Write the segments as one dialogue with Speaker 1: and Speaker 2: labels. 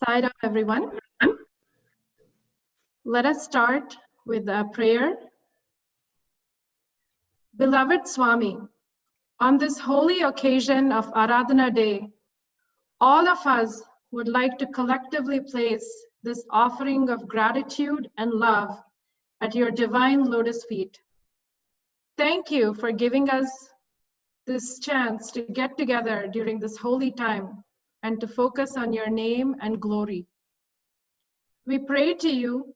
Speaker 1: Side up, everyone. Let us start with a prayer. Beloved Swami, on this holy occasion of Aradhana Day, all of us would like to collectively place this offering of gratitude and love at your divine lotus feet. Thank you for giving us this chance to get together during this holy time and to focus on your name and glory. We pray to you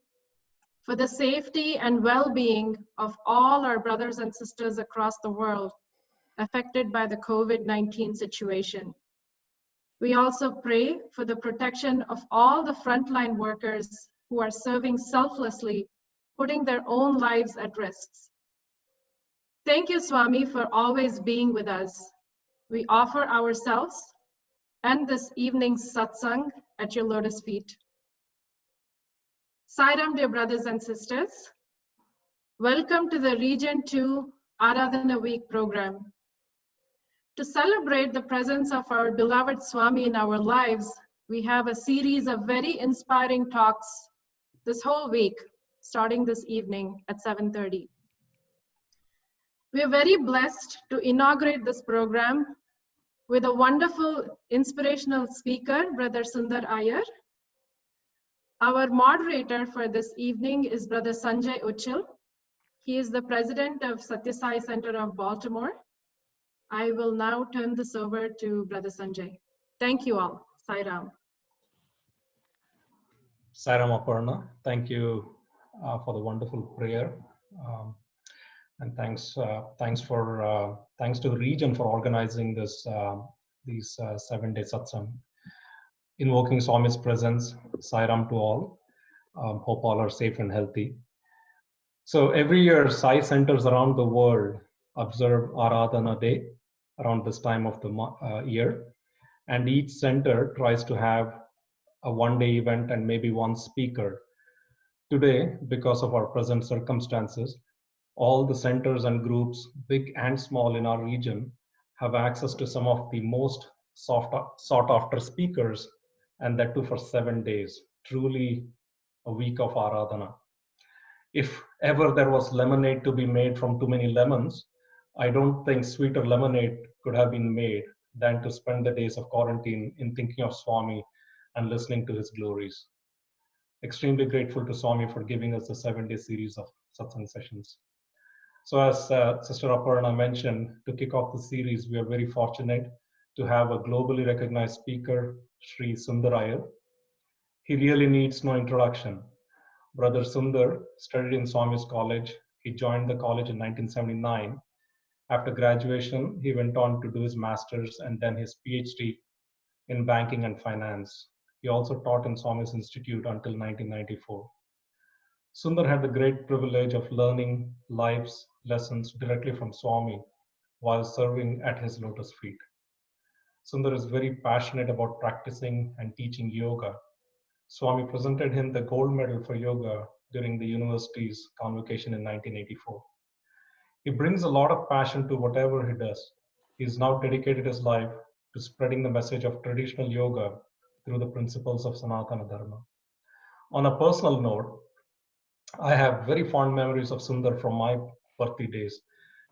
Speaker 1: for the safety and well-being of all our brothers and sisters across the world affected by the COVID-19 situation. We also pray for the protection of all the frontline workers who are serving selflessly, putting their own lives at risk. Thank you, Swami, for always being with us. We offer ourselves and this evening's satsang at your lotus feet. Sairam, dear brothers and sisters. Welcome to the Region 2 Aradhana Week program. To celebrate the presence of our beloved Swami in our lives, we have a series of very inspiring talks this whole week, starting this evening at 7:30. We are very blessed to inaugurate this program with a wonderful inspirational speaker, Brother Sunder Iyer. Our moderator for this evening is Brother Sanjay Uchil. He is the president of Sathya Sai Center of Baltimore. I will now turn this over to Brother Sanjay. Thank you all. Sai Ram.
Speaker 2: Sai Ram Aparna, thank you for the wonderful prayer. And thanks to the region for organizing this these 7-day satsang. Invoking Swami's presence, Sai Ram to all. Hope all are safe and healthy. So every year, Sai centers around the world observe Aradhana Day around this time of the year. And each center tries to have a one-day event and maybe one speaker. Today, because of our present circumstances, all the centers and groups, big and small in our region, have access to some of the most sought after speakers, and that too for 7 days, truly a week of Aradhana. If ever there was lemonade to be made from too many lemons, I don't think sweeter lemonade could have been made than to spend the days of quarantine in thinking of Swami and listening to his glories. Extremely grateful to Swami for giving us a 7-day series of satsang sessions. So as Sister Aparna mentioned, to kick off the series, we are very fortunate to have a globally recognized speaker, Sri Sunder Iyer. He really needs no introduction. Brother Sunder studied in Swami's college. He joined the college in 1979. After graduation, he went on to do his master's and then his PhD in banking and finance. He also taught in Swami's Institute until 1994. Sunder had the great privilege of learning life's lessons directly from Swami while serving at his lotus feet. Sunder is very passionate about practicing and teaching yoga. Swami presented him the gold medal for yoga during the university's convocation in 1984. He brings a lot of passion to whatever he does. He has now dedicated his life to spreading the message of traditional yoga through the principles of Sanatana Dharma. On a personal note, I have very fond memories of Sunder from my birthday days.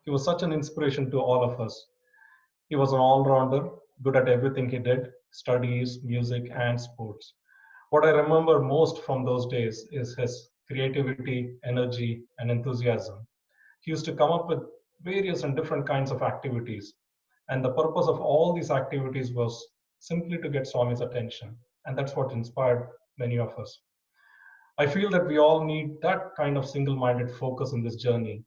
Speaker 2: He was such an inspiration to all of us. He was an all-rounder, good at everything he did, studies, music, and sports. What I remember most from those days is his creativity, energy, and enthusiasm. He used to come up with various and different kinds of activities. And the purpose of all these activities was simply to get Swami's attention. And that's what inspired many of us. I feel that we all need that kind of single-minded focus in this journey.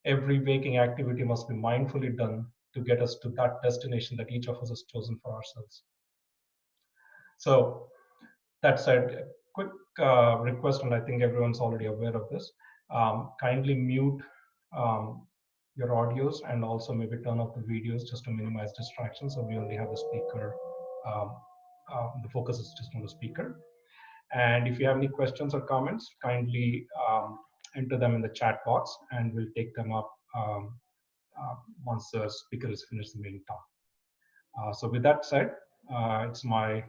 Speaker 2: Every waking activity must be mindfully done to get us to that destination that each of us has chosen for ourselves. So that said, a quick request, and I think everyone's already aware of this. Kindly mute your audios and also maybe turn off the videos just to minimize distractions. So we only have the speaker, the focus is just on the speaker. And if you have any questions or comments, kindly enter them in the chat box and we'll take them up once the speaker is finished the main talk. So with that said, it's my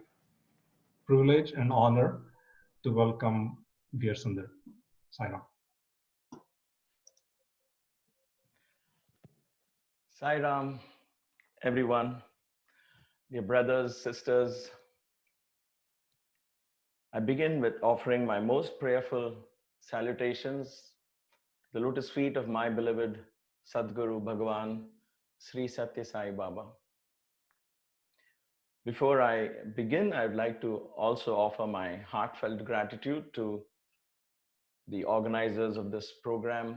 Speaker 2: privilege and honor to welcome dear Sunder. Sign off.
Speaker 3: Sai Ram, everyone, dear brothers, sisters. I begin with offering my most prayerful salutations to the lotus feet of my beloved Sadguru Bhagavan, Sri Sathya Sai Baba. Before I begin, I would like to also offer my heartfelt gratitude to the organizers of this program,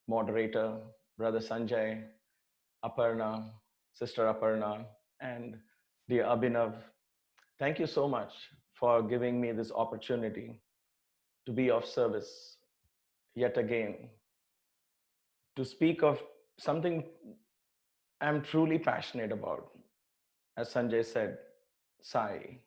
Speaker 3: moderator, Brother Sanjay, Aparna, Sister Aparna, and dear Abhinav. Thank you so much for giving me this opportunity to be of service yet again, to speak of something I'm truly passionate about. As Sanjay said, Sai.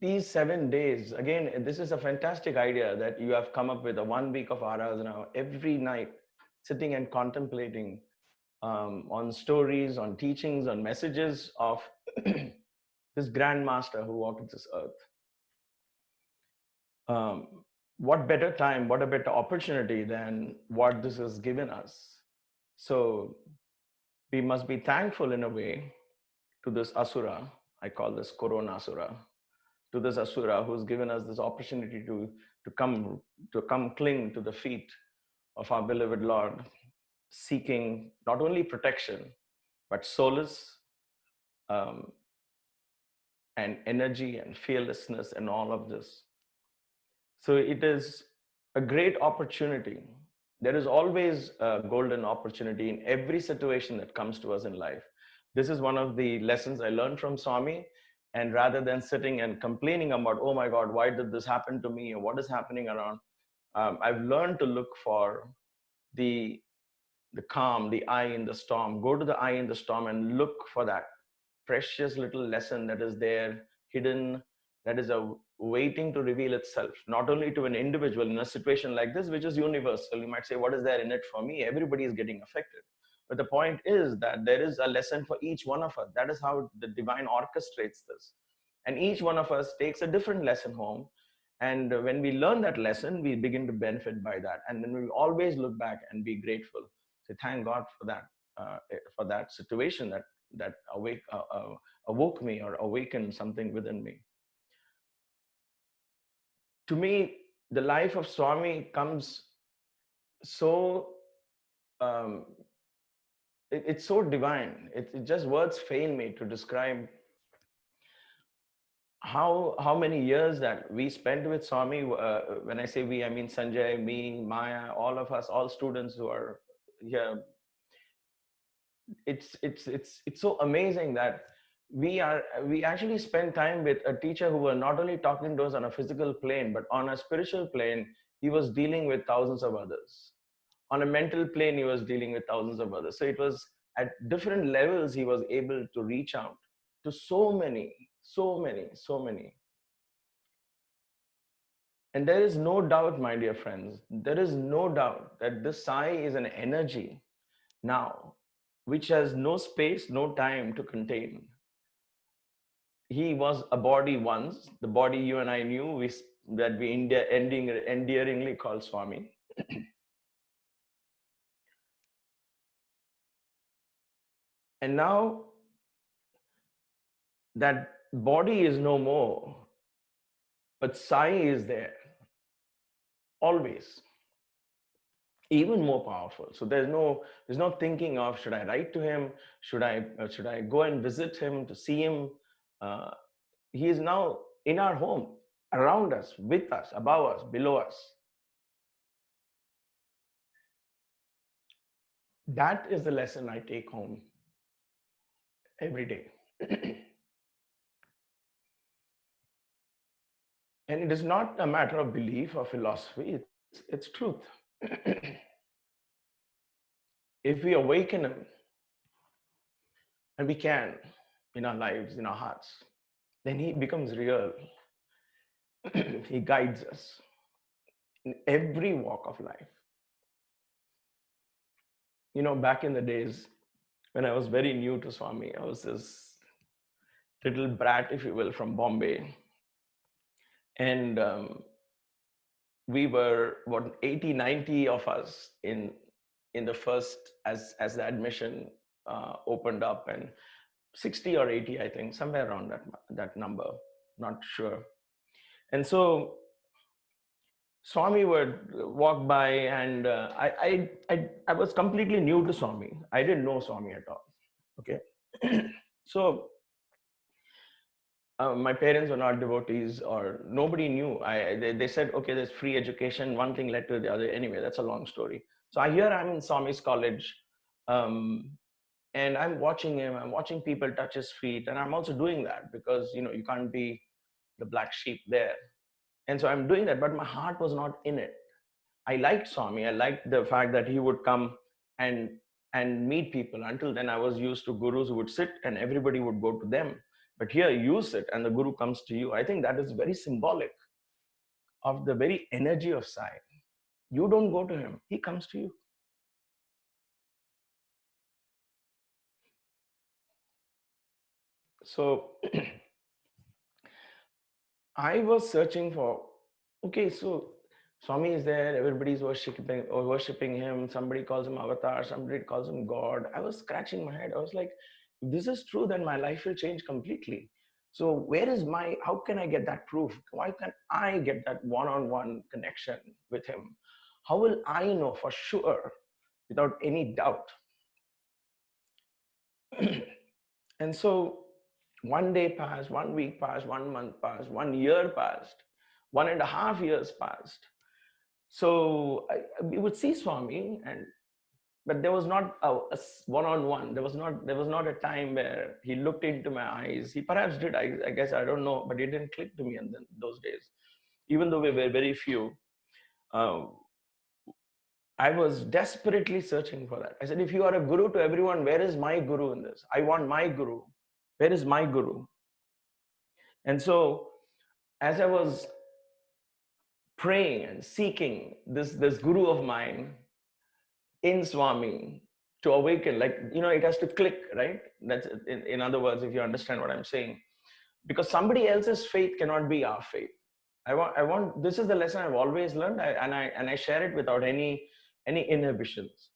Speaker 3: These 7 days, again, this is a fantastic idea that you have come up with, a 1 week of Aradhana every night, sitting and contemplating on stories, on teachings, on messages of this grand master who walked this earth. What better time, what a better opportunity than what this has given us. So we must be thankful in a way to this Asura, I call this Corona Asura, to this Asura who's given us this opportunity to come cling to the feet of our beloved Lord, seeking not only protection, but solace and energy and fearlessness and all of this. So it is a great opportunity. There is always a golden opportunity in every situation that comes to us in life. This is one of the lessons I learned from Swami. And rather than sitting and complaining about, oh my God, why did this happen to me? Or what is happening around? I've learned to look for the calm, the eye in the storm. Go to the eye in the storm and look for that precious little lesson that is there, hidden, that is waiting to reveal itself, not only to an individual in a situation like this, which is universal. You might say, what is there in it for me? Everybody is getting affected. But the point is that there is a lesson for each one of us. That is how the divine orchestrates this. And each one of us takes a different lesson home. And when we learn that lesson, we begin to benefit by that. And then we always look back and be grateful. Say, thank God for that situation that awoke me or awakened something within me. To me, the life of Swami comes so, it's so divine. It just words fail me to describe how many years that we spent with Swami. When I say we, I mean Sanjay, me, Maya, all of us, all students who are here. It's so amazing that we actually spend time with a teacher who was not only talking to us on a physical plane, but on a spiritual plane, he was dealing with thousands of others. On a mental plane, he was dealing with thousands of others. So it was at different levels, he was able to reach out to so many. And there is no doubt, my dear friends, there is no doubt that this Sai is an energy now, which has no space, no time to contain. He was a body once, the body you and I knew, that we endearingly call Swami. And now that body is no more, but Sai is there, always. Even more powerful. So there's no thinking of, should I write to him? Should I go and visit him to see him? He is now in our home, around us, with us, above us, below us. That is the lesson I take home every day. And it is not a matter of belief or philosophy, it's truth. If we awaken him, and we can in our lives, in our hearts, then he becomes real. He guides us in every walk of life. You know, back in the days when I was very new to Swami. I was this little brat, if you will, from Bombay. And we were, 80, 90 of us in the first, as the admission opened up, and 60 or 80, I think, somewhere around that number, not sure. And so Swami would walk by, and I was completely new to Swami. I didn't know Swami at all. Okay. So my parents were not devotees, or nobody knew. They said, okay, there's free education. One thing led to the other. Anyway, that's a long story. So I'm in Swami's college, and I'm watching him. I'm watching people touch his feet, and I'm also doing that because you can't be the black sheep there. And so I'm doing that, but my heart was not in it. I liked Swami. I liked the fact that he would come and meet people. Until then, I was used to gurus who would sit and everybody would go to them. But here you sit and the guru comes to you. I think that is very symbolic of the very energy of Sai. You don't go to him, he comes to you. So I was searching for, okay, so Swami is there, everybody's worshipping him, somebody calls him Avatar, somebody calls him God. I was scratching my head. I was like, if this is true, then my life will change completely. So where is how can I get that proof? Why can't I get that one-on-one connection with him? How will I know for sure, without any doubt? And so 1 day passed, 1 week passed, 1 month passed, 1 year passed, 1.5 years passed. So we would see Swami, but there was not a one-on-one. There was not a time where he looked into my eyes. He perhaps did, I guess, I don't know, but it didn't click to me in those days. Even though we were very few, I was desperately searching for that. I said, if you are a guru to everyone, where is my guru in this? I want my guru. Where is my guru? And so as I was praying and seeking this guru of mine in Swami to awaken, it has to click, right? That's in other words, if you understand what I'm saying, because somebody else's faith cannot be our faith. I want this is the lesson I've always learned, and I share it without any inhibitions,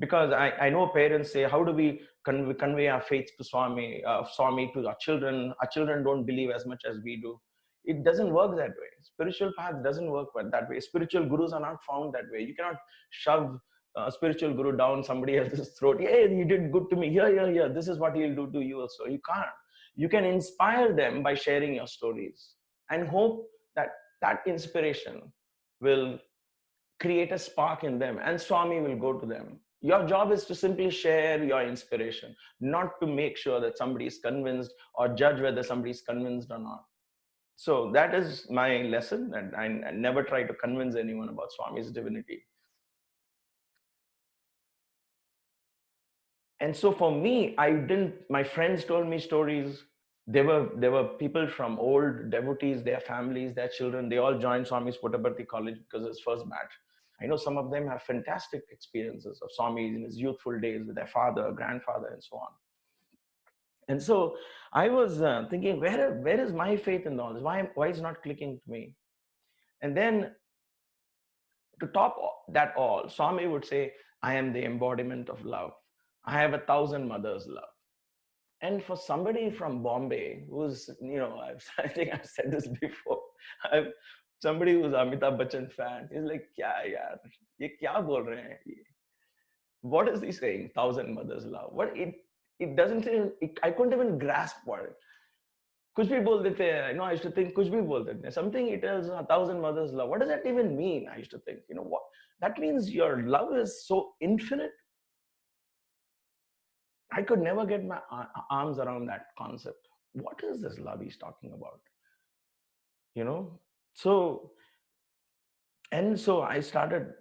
Speaker 3: because I know parents say, how do we convey our faith to Swami to our children? Our children don't believe as much as we do. It doesn't work that way. Spiritual path doesn't work that way. Spiritual gurus are not found that way. You cannot shove a spiritual guru down somebody else's throat. Hey, you did good to me. Here. This is what he'll do to you also. You can't. You can inspire them by sharing your stories and hope that inspiration will create a spark in them and Swami will go to them. Your job is to simply share your inspiration, not to make sure that somebody is convinced or judge whether somebody is convinced or not. So that is my lesson, and I never try to convince anyone about Swami's divinity. And so for me, my friends told me stories. There were people from old devotees, their families, their children, they all joined Swami's Puttaparthi college because it's first batch. I know some of them have fantastic experiences of Swami in his youthful days with their father, grandfather, and so on. And so I was thinking, where is my faith in all this? Why is it not clicking to me? And then to top that all, Swami would say, I am the embodiment of love. I have 1,000 mothers' love. And for somebody from Bombay, who's, I think I've said this before, somebody who's Amitabh Bachchan fan, he's like, kya yaar, ye kya bol rahe hain ye? What is he saying? 1,000 mothers' love. What it doesn't even, I couldn't even grasp what it. Kuch bhi bol dete hai. I used to think kuch bhi bol dete hai. Something it tells 1,000 mothers' love. What does that even mean? I used to think, what? That means your love is so infinite. I could never get my arms around that concept. What is this love he's talking about? So I started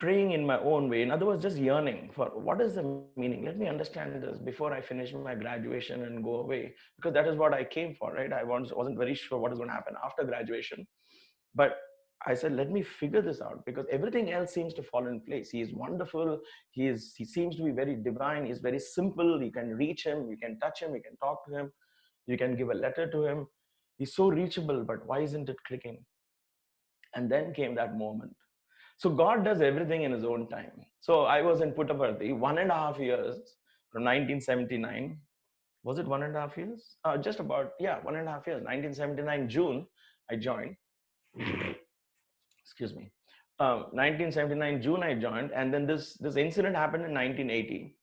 Speaker 3: praying in my own way. In other words, just yearning for what is the meaning. Let me understand this before I finish my graduation and go away, because that is what I came for, right? I wasn't very sure what is going to happen after graduation, but I said, let me figure this out, because everything else seems to fall in place. He is wonderful. He seems to be very divine. He's very simple. You can reach him. You can touch him. You can talk to him. You can give a letter to him. He's so reachable, but why isn't it clicking? And then came that moment. So God does everything in his own time. So I was in Puttaparthi 1.5 years from 1979. Was it 1.5 years? Just about, yeah, 1.5 years. 1979 June, I joined. Excuse me. 1979 June, I joined, and then this incident happened in 1980,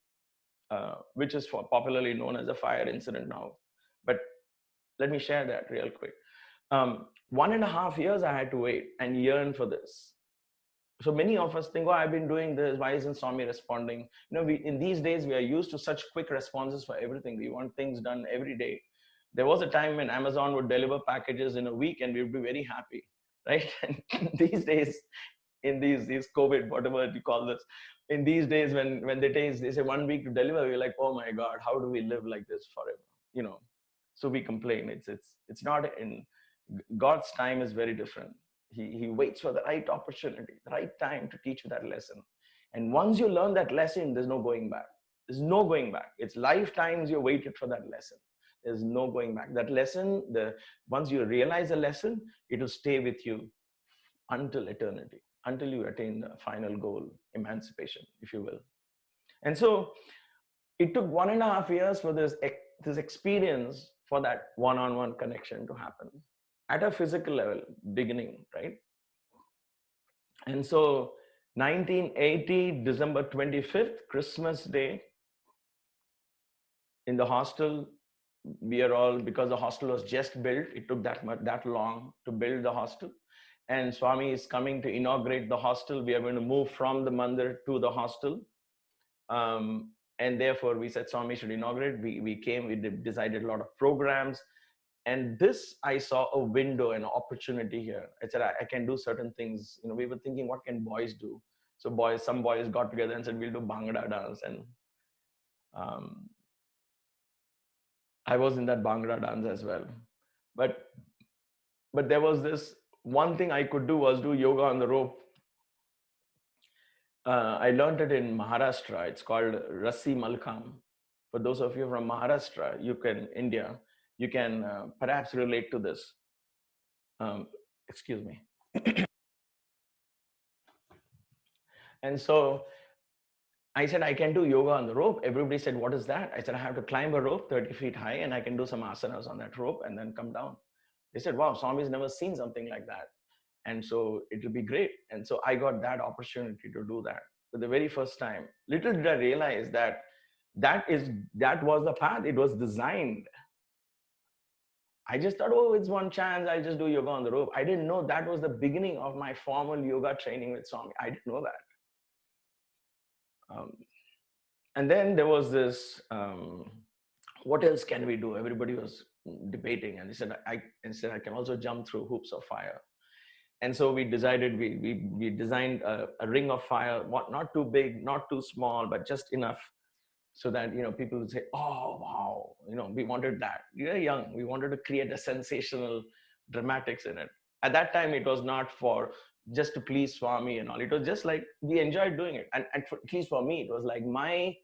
Speaker 3: which is popularly known as a fire incident now. But let me share that real quick. 1.5 years I had to wait and yearn for this. So many of us think, oh, I've been doing this. Why isn't Swami responding? In these days, we are used to such quick responses for everything. We want things done every day. There was a time when Amazon would deliver packages in a week and we would be very happy, right? And these days, in these COVID, whatever you call this, in these days when they say 1 week to deliver, we're like, oh my God, how do we live like this forever? So we complain. It's not in God's time is very different. He waits for the right opportunity, the right time to teach you that lesson. And once you learn that lesson, there's no going back. There's no going back. It's lifetimes you waited for that lesson. There's no going back. That lesson, once you realize a lesson, it will stay with you until eternity, until you attain the final goal, emancipation, if you will. And so it took 1.5 years for this experience, for that one-on-one connection to happen at a physical level, beginning, right? And so 1980, December 25th, Christmas Day, in the hostel, we are all, because the hostel was just built, it took that long to build the hostel. And Swami is coming to inaugurate the hostel. We are going to move from the mandir to the hostel. And therefore, we said Swami should inaugurate. We came, we decided a lot of programs. And this, I saw a window, an opportunity here. I said, I can do certain things. We were thinking, what can boys do? So some boys got together and said, we'll do Bhangra dance. And I was in that Bhangra dance as well. But there was this one thing I could do was do yoga on the rope. I learned it in Maharashtra. It's called Rassi Malkham. For those of you from Maharashtra, India, you can perhaps relate to this. Excuse me. And so I said, I can do yoga on the rope. Everybody said, what is that? I said, I have to climb a rope 30 feet high and I can do some asanas on that rope and then come down. They said, wow, Swami's never seen something like that. And so it will be great. And so I got that opportunity to do that for the very first time. Little did I realize that was the path. It was designed. I just thought, oh, it's one chance. I'll just do yoga on the rope. I didn't know that was the beginning of my formal yoga training with Swami. I didn't know that. And then there was this, what else can we do? Everybody was debating, and they said, I can also jump through hoops of fire. And so we decided, we designed a ring of fire, not too big, not too small, but just enough so that, people would say, oh, wow, we wanted that. You're young. We wanted to create a sensational dramatics in it. At that time, it was not for just to please Swami and all. It was just like, we enjoyed doing it. And at least for me, it was like, my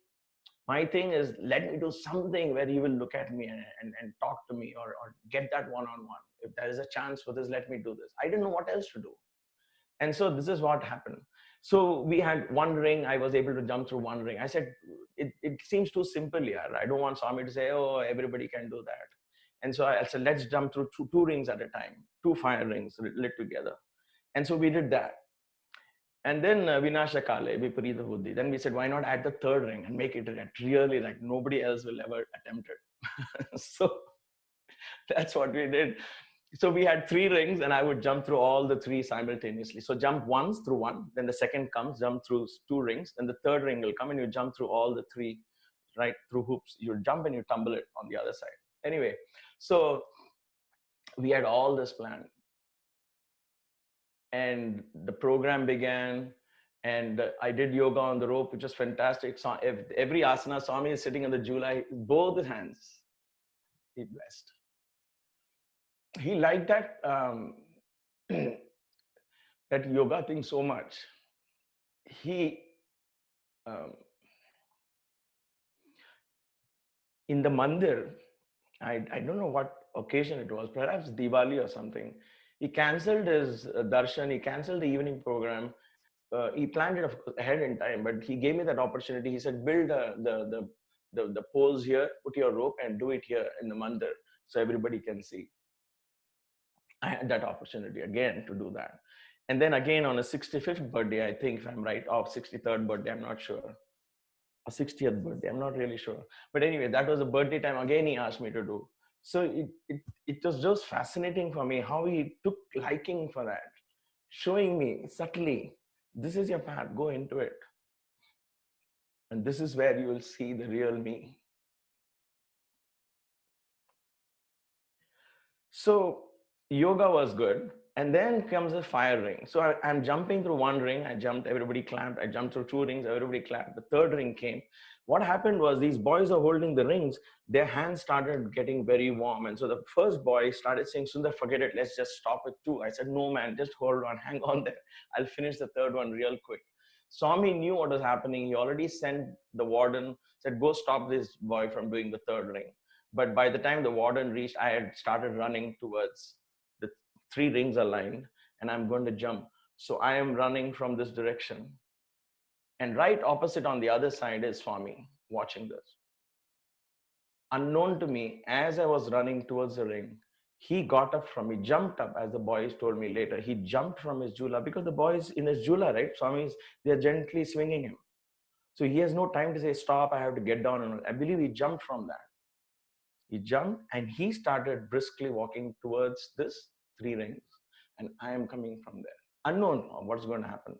Speaker 3: thing is, let me do something where he will look at me and talk to me or get that one-on-one. If there is a chance for this, let me do this. I didn't know what else to do. And so this is what happened. So we had one ring. I was able to jump through one ring. I said, it seems too simple here. I don't want Swami to say, oh, everybody can do that. And so I said, let's jump through two rings at a time, 2 fire rings lit together. And so we did that. And then Vinasha Kale, Viparita Buddhi. Then we said, why not add the 3rd ring and make it really like nobody else will ever attempt it. So that's what we did. So we had 3 rings and I would jump through all the 3 simultaneously. So jump once through one, then the second comes, jump through 2 rings, then the 3rd ring will come and you jump through all the 3, right, through hoops. You jump and you tumble it on the other side. Anyway, so we had all this planned. And the program began and I did yoga on the rope, which was fantastic. So every asana, Swami is sitting on the July, both his hands. He blessed. He liked that. that yoga thing so much. He, in the mandir, I don't know what occasion it was, perhaps Diwali or something. He cancelled his darshan, he cancelled the evening program. He planned it ahead in time, but he gave me that opportunity. He said, build the poles here, put your rope and do it here in the mandir so everybody can see. I had that opportunity again to do that. And then again on a 65th birthday, I think, if I'm right, or 63rd birthday, I'm not sure. Or 60th birthday, I'm not really sure. But anyway, that was a birthday time. Again, he asked me to do. So it was just fascinating for me how he took liking for that, showing me subtly, this is your path, go into it. And this is where you will see the real me. So yoga was good. And then comes a fire ring. So I'm jumping through one ring. I jumped, everybody clapped. I jumped through two rings, everybody clapped. The third ring came. What happened was these boys are holding the rings. Their hands started getting very warm. And so the first boy started saying, Sundar, forget it. Let's just stop at two. I said, no, man, just hold on. Hang on there. I'll finish the third one real quick. Swami knew what was happening. He already sent the warden, said, go stop this boy from doing the third ring. But by the time the warden reached, I had started running towards the three rings are lined and I'm going to jump. So I am running from this direction. And right opposite on the other side is Swami watching this. Unknown to me, as I was running towards the ring, he got up from, he jumped up, as the boys told me later. He jumped from his jula because the boys in his jula, right? Swami's, they're gently swinging him. So he has no time to say, stop, I have to get down. And I believe he jumped from that. He jumped and he started briskly walking towards this three rings. And I am coming from there. Unknown what's going to happen.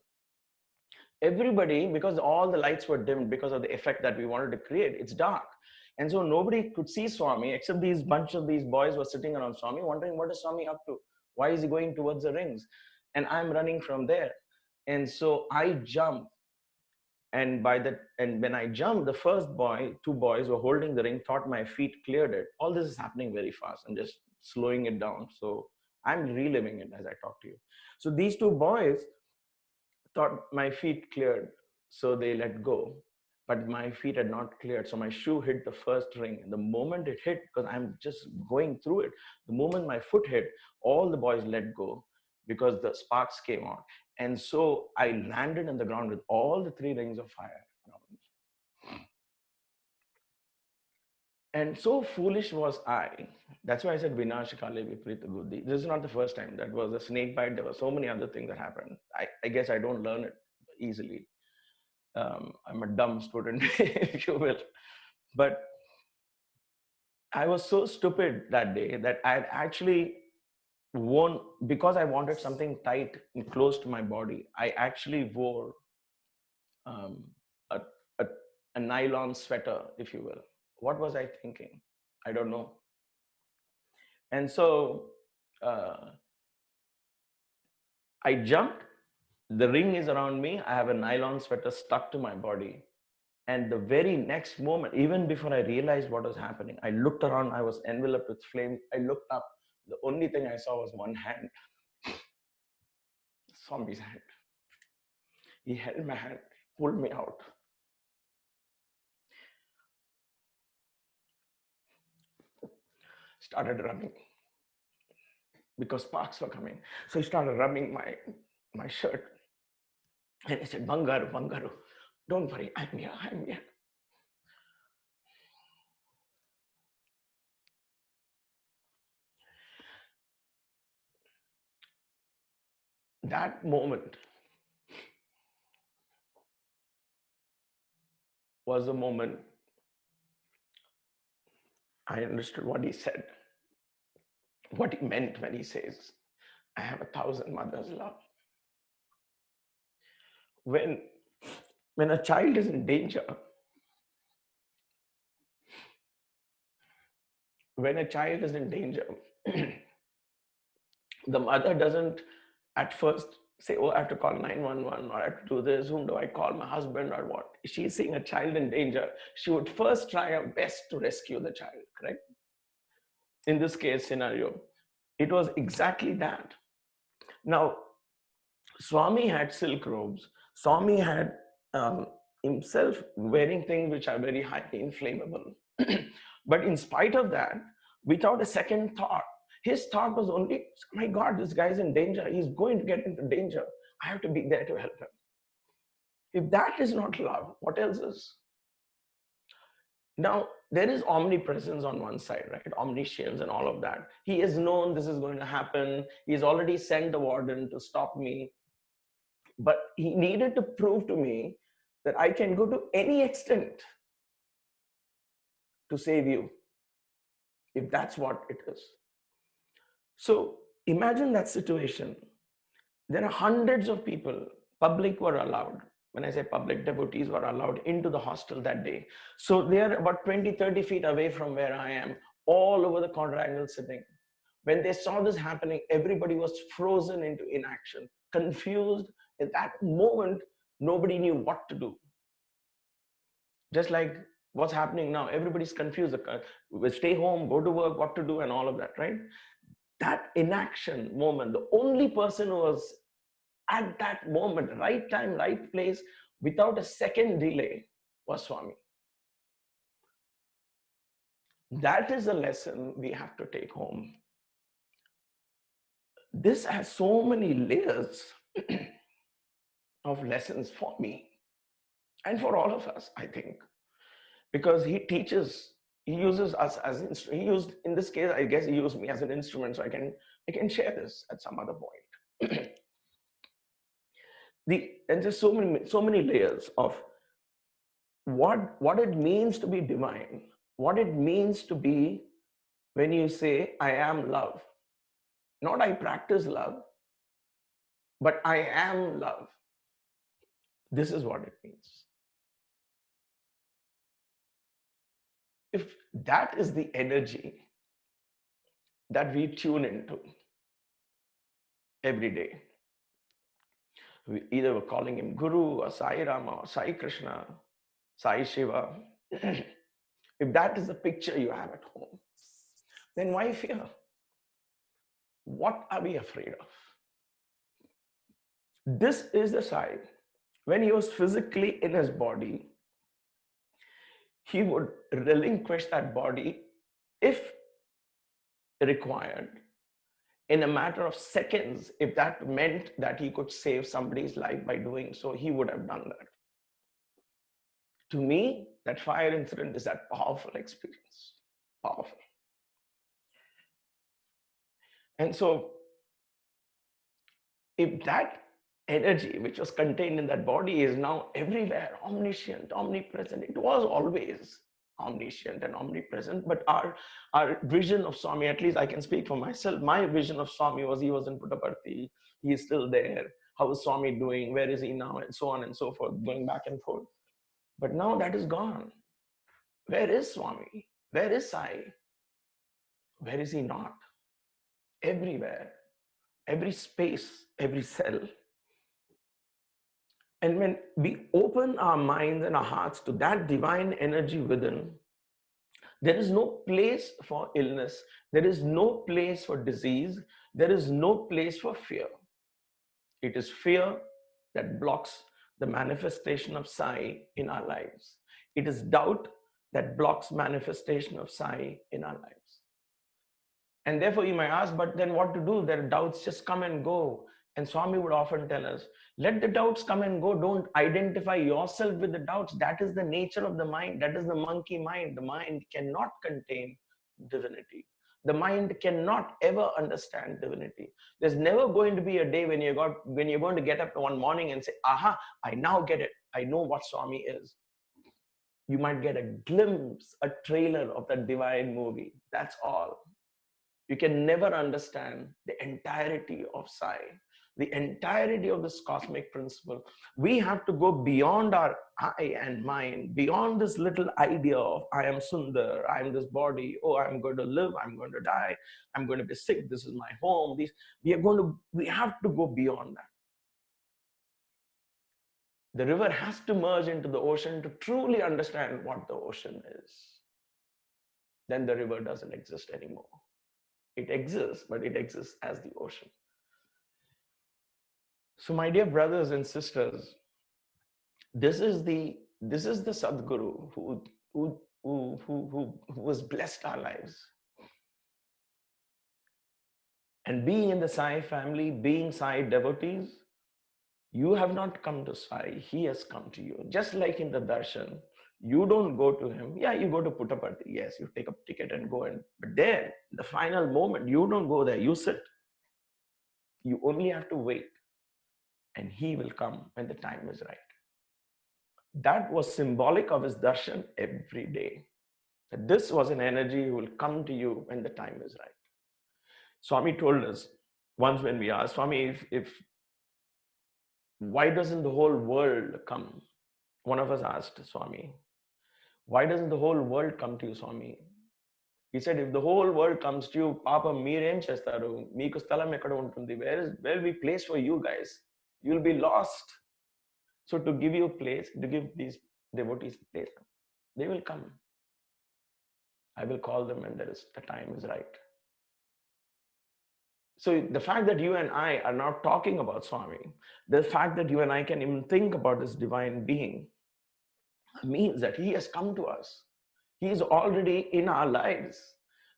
Speaker 3: Everybody, because all the lights were dimmed because of the effect that we wanted to create, it's dark. And so nobody could see Swami except these bunch of these boys were sitting around Swami wondering, what is Swami up to? Why is he going towards the rings? And I'm running from there. And so I jump. And when I jumped, the first boy, two boys were holding the ring, thought my feet cleared it. All this is happening very fast. I'm just slowing it down. So I'm reliving it as I talk to you. So these two boys thought my feet cleared. So they let go. But my feet had not cleared. So my shoe hit the first ring. And the moment it hit, because I'm just going through it, the moment my foot hit, all the boys let go because the sparks came out. And so I landed on the ground with all the three rings of fire around me. And so foolish was I. That's why I said Vinashakale Viparita Buddhi. This is not the first time. That was a snake bite. There were so many other things that happened. I guess I don't learn it easily. I'm a dumb student, if you will. But I was so stupid that day that I had actually worn, because I wanted something tight and close to my body, I actually wore a nylon sweater, if you will. What was I thinking? I don't know. And so I jumped. The ring is around me. I have a nylon sweater stuck to my body. And the very next moment, even before I realized what was happening, I looked around. I was enveloped with flames. I looked up. The only thing I saw was one hand. Swami's hand. He held my hand, pulled me out. Started running because sparks were coming. So he started rubbing my shirt. And he said, Bangaru, Bangaru, don't worry, I'm here, I'm here. That moment was the moment I understood what he said, what he meant when he says, I have 1,000 mothers' love. When a child is in danger, the mother doesn't at first say, oh, I have to call 911 or I have to do this. Whom do I call, my husband or what? She's seeing a child in danger. She would first try her best to rescue the child, correct? In this case scenario, it was exactly that. Now, Swami had silk robes. Swami had himself wearing things which are very highly inflammable. But in spite of that, without a second thought, his thought was only, my God, this guy's in danger. He's going to get into danger. I have to be there to help him. If that is not love, what else is? Now, there is omnipresence on one side, right? Omniscience and all of that. He has known this is going to happen. He's already sent the warden to stop me. But he needed to prove to me that I can go to any extent to save you, if that's what it is. So imagine that situation. There are hundreds of people, public were allowed. When I say public, devotees were allowed into the hostel that day. So they are about 20, 30 feet away from where I am, all over the quadrangle sitting. When they saw this happening, everybody was frozen into inaction, confused. At that moment, nobody knew what to do. Just like what's happening now, everybody's confused. Stay home, go to work, what to do, and all of that, right? That inaction moment, the only person who was at that moment, right time, right place, without a second delay, was Swami. That is a lesson we have to take home. This has so many layers of lessons for me and for all of us, I think, because he teaches, he uses us as he used, in this case, I guess he used me as an instrument, so I can share this at some other point. And just so many layers of what it means to be divine, what it means to be when you say, I am love. Not I practice love, but I am love. This is what it means. If that is the energy that we tune into every day, we either we're calling him Guru or Sai Rama or Sai Krishna, Sai Shiva. If that is the picture you have at home, then why fear? What are we afraid of? This is the Sai. When he was physically in his body, he would relinquish that body if required in a matter of seconds. If that meant that he could save somebody's life by doing so, he would have done that. To me, that fire incident is that powerful experience. Powerful. And so, if that energy which was contained in that body is now everywhere, omniscient, omnipresent, it was always omniscient and omnipresent, but our vision of Swami, at least I can speak for myself, my vision of Swami was he was in Puttaparthi, he is still there, how is Swami doing, where is he now, and so on and so forth, going back and forth. But now that is gone. Where is Swami? Where is Sai? Where is he not? Everywhere, every space, every cell. And when we open our minds and our hearts to that divine energy within, there is no place for illness. There is no place for disease. There is no place for fear. It is fear that blocks the manifestation of Sai in our lives. It is doubt that blocks manifestation of Sai in our lives. And therefore you might ask, but then what to do? Their doubts just come and go. And Swami would often tell us, let the doubts come and go. Don't identify yourself with the doubts. That is the nature of the mind. That is the monkey mind. The mind cannot contain divinity. The mind cannot ever understand divinity. There's never going to be a day when you're going to get up one morning and say, aha, I now get it. I know what Swami is. You might get a glimpse, a trailer of that divine movie. That's all. You can never understand the entirety of Sai, the entirety of this cosmic principle. We have to go beyond our I and mind, beyond this little idea of I am Sundar, I am this body, oh, I'm going to live, I'm going to die, I'm going to be sick, this is my home. We have to go beyond that. The river has to merge into the ocean to truly understand what the ocean is. Then the river doesn't exist anymore. It exists, but it exists as the ocean. So my dear brothers and sisters, this is the Sadguru who has blessed our lives. And being in the Sai family, being Sai devotees, you have not come to Sai, he has come to you. Just like in the darshan, you don't go to him. Yeah, you go to Puttaparthi. Yes, you take a ticket and go in. But there, the final moment, you don't go there. You sit. You only have to wait. And he will come when the time is right. That was symbolic of his darshan every day. That this was an energy who will come to you when the time is right. Swami told us once when we asked, Swami, if why doesn't the whole world come? One of us asked Swami, why doesn't the whole world come to you, Swami? He said, if the whole world comes to you, Papa, meerem chestaru, meeku sthalam ekkada untundi. Where will be place for you guys? You'll be lost. So to give you a place, to give these devotees a place, they will come. I will call them when the time is right. So the fact that you and I are now talking about Swami, the fact that you and I can even think about this divine being, means that he has come to us. He is already in our lives.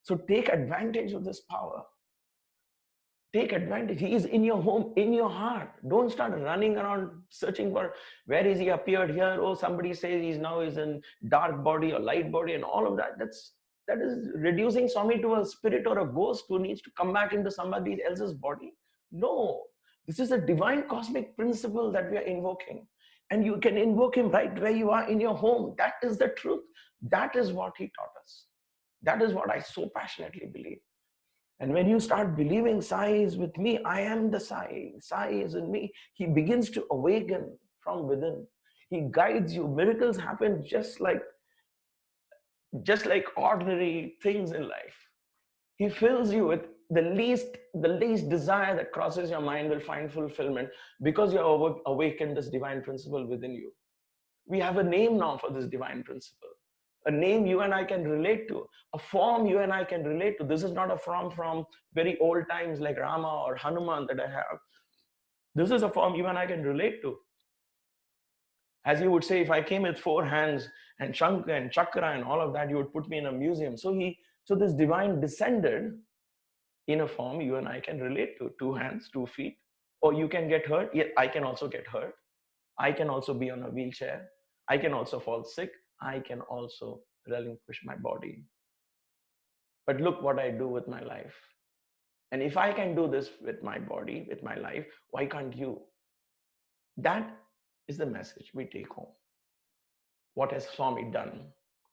Speaker 3: So take advantage of this power. Take advantage. He is in your home, in your heart. Don't start running around searching for where is he appeared here. Oh, somebody says he's now is in dark body or light body and all of that. That is reducing Swami to a spirit or a ghost who needs to come back into somebody else's body. No, this is a divine cosmic principle that we are invoking. And you can invoke him right where you are in your home. That is the truth. That is what he taught us. That is what I so passionately believe. And when you start believing Sai is with me, I am the Sai. Sai is in me. He begins to awaken from within. He guides you. Miracles happen just like ordinary things in life. He fills you with the least desire that crosses your mind will find fulfillment because you have awakened this divine principle within you. We have a name now for this divine principle. A name you and I can relate to, a form you and I can relate to. This is not a form from very old times like Rama or Hanuman that I have. This is a form you and I can relate to. As you would say, if I came with 4 hands and Shankha and Chakra and all of that, you would put me in a museum. So this divine descended in a form you and I can relate to. 2 hands, 2 feet. Or you can get hurt. Yet I can also get hurt. I can also be on a wheelchair. I can also fall sick. I can also relinquish my body. But look what I do with my life. And if I can do this with my body, with my life, why can't you? That is the message we take home. What has Swami done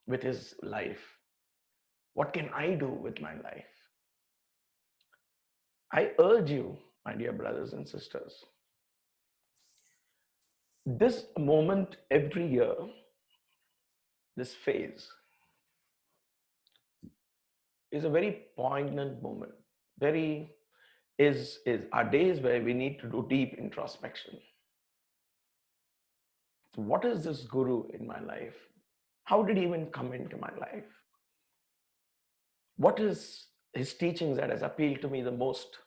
Speaker 3: with his life? What can I do with my life? I urge you, my dear brothers and sisters, this moment every year, this phase, is a very poignant moment. Is our days where we need to do deep introspection. What is this Guru in my life? How did he even come into my life? What is his teachings that has appealed to me the most?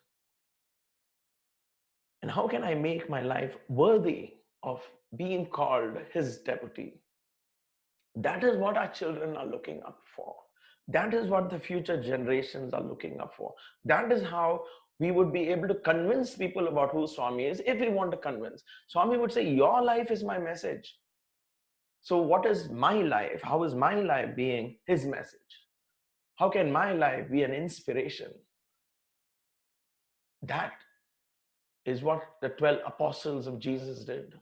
Speaker 3: And how can I make my life worthy of being called his devotee? That is what our children are looking up for. That is what the future generations are looking up for. That is how we would be able to convince people about who Swami is if we want to convince. Swami would say, your life is my message. So what is my life? How is my life being his message? How can my life be an inspiration? That is what the 12 apostles of Jesus did.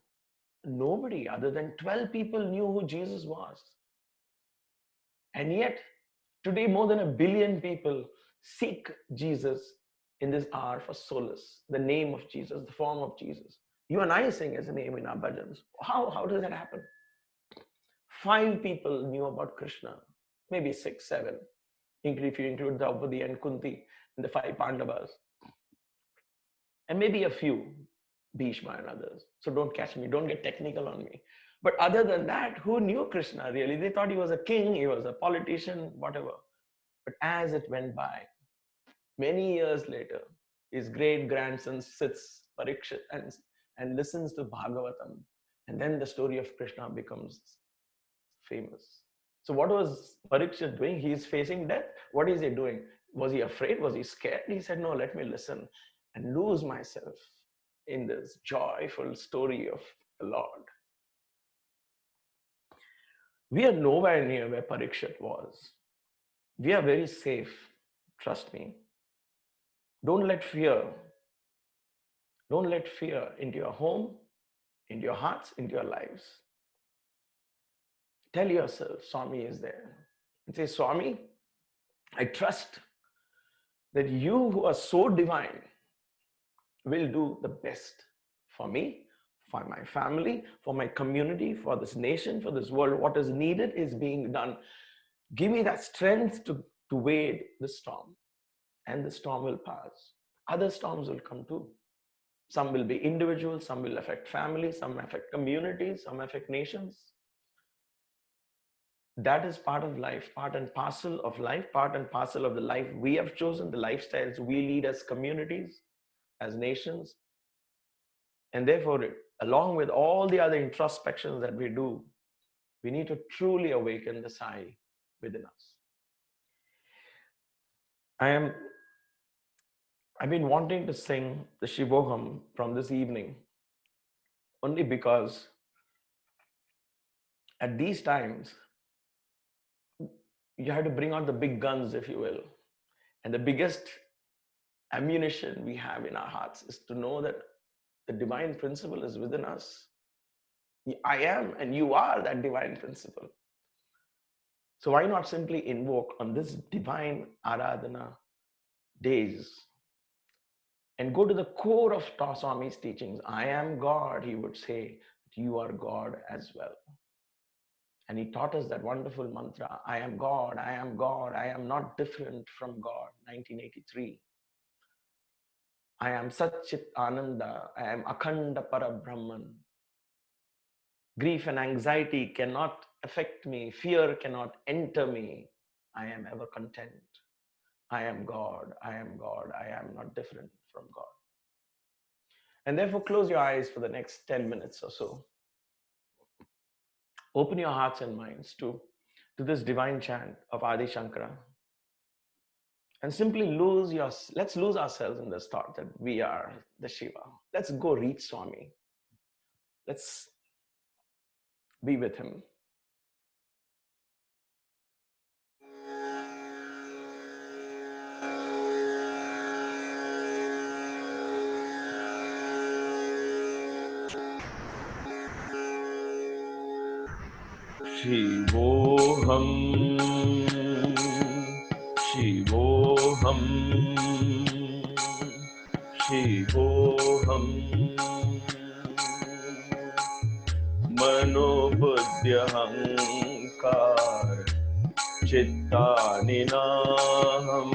Speaker 3: Nobody other than 12 people knew who Jesus was. And yet, today more than 1 billion people seek Jesus in this hour for solace. The name of Jesus, the form of Jesus. You and I sing his name in our bhajans. How does that happen? 5 people knew about Krishna. Maybe 6, 7. If you include Draupadi and Kunti and the 5 Pandavas. And maybe a few, Bhishma and others. So don't catch me, don't get technical on me. But other than that, who knew Krishna really? They thought he was a king, he was a politician, whatever. But as it went by, many years later, his great grandson sits Parikshit and listens to Bhagavatam. And then the story of Krishna becomes famous. So what was Parikshit doing? He is facing death. What is he doing? Was he afraid? Was he scared? He said, no, let me listen and lose myself in this joyful story of the Lord. We are nowhere near where Parikshit was. We are very safe. Trust me. Don't let fear into your home, into your hearts, into your lives. Tell yourself, Swami is there. And say, Swami, I trust that you who are so divine will do the best for me, for my family, for my community, for this nation, for this world. What is needed is being done. Give me that strength to wade the storm, and the storm will pass. Other storms will come too. Some will be individual, some will affect families, some affect communities, some affect nations. That is part of life, part and parcel of life, part and parcel of the life we have chosen, the lifestyles we lead as communities, as nations. And therefore, along with all the other introspections that we do, we need to truly awaken the Sai within us. I've been wanting to sing the Shivoham from this evening only because at these times, you have to bring out the big guns, if you will. And the biggest ammunition we have in our hearts is to know that the divine principle is within us. I am and you are that divine principle. So why not simply invoke on this divine Aradhana days and go to the core of Swami's teachings. I am God, he would say, you are God as well. And he taught us that wonderful mantra, I am God, I am God, I am not different from God, 1983. I am Satchit Ananda, I am Akhanda Parabrahman. Grief and anxiety cannot affect me, fear cannot enter me. I am ever content. I am God, I am God, I am not different from God. And therefore close your eyes for the next 10 minutes or so. Open your hearts and minds to this divine chant of Adi Shankara. And simply let's lose ourselves in this thought that we are the Shiva. Let's go reach Swami. Let's be with him. Shivoham, Shivoham, Shivoham, Manobuddhyahankar, Chittaninaham,